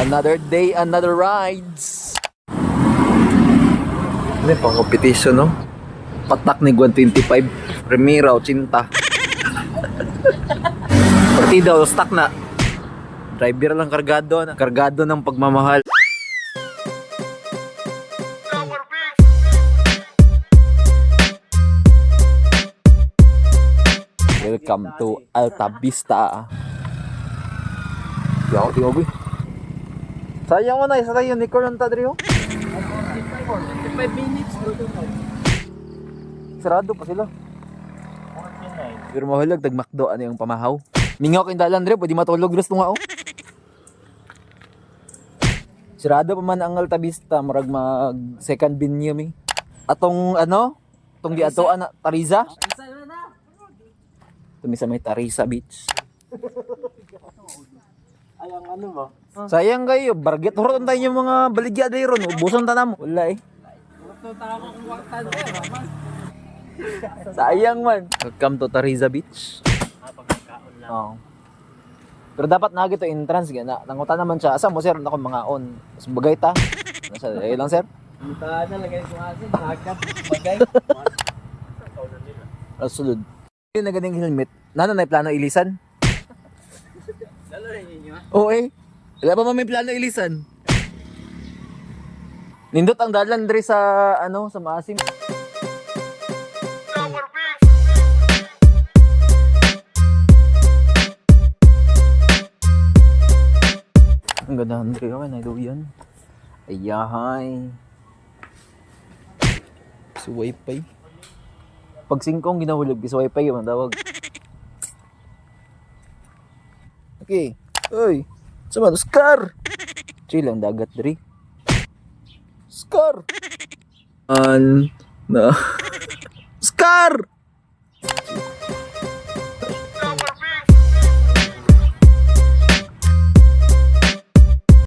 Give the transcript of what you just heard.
Another day, another rides. Ano yung pang competition, no? Patak ni 125. Primera, 80. Partida, stock na. Driver lang kargado. Kargado ng pagmamahal. Welcome to Alta Vista. Yo, tiyo, boy. Sayang mo na, isa tayo ni Corn Tadrio. 5 minutes. Sarado pa sila. Pero mahulag, tag-McDo, ano yung pamahaw. Mingaw kayong dalan, Dre, pwede matulog, gusto nga, oh. Sarado pa man ang Alta Vista, marag mag second venue, mi. Atong, ano? Atong di ato, Tariza? Tumi sa may Tariza Beach. Ayang ano ba? Sayang kayo, barget. Huron tayo yung mga baligya day ron. Ubusan tanam. Wala eh. Sayang man. Welcome to Tariza Beach. Oh. Pero dapat na gito entrance gana. Nangutan naman siya. Asa mo sir? Ako mga on. Mas bagay ta. Nasa lang sir. Kita na lagay ko asin. Nakakap. Bagay. Sulod. Yung nagaling helmet. Nano na plano ilisan? Lalo rin ninyo. Oo eh. Wala pa may plano ilisan. Nindot ang dalan dre sa ano sa Maasim. Ang ganda Andre, okay na ito yan. Ayahay. Sa wifi. Pag singkong ginahulog, sa wifi yung tawag. Okay. Oy. Sama, Scar! Chill ang dagat, Dre. Scar! Na. Scar!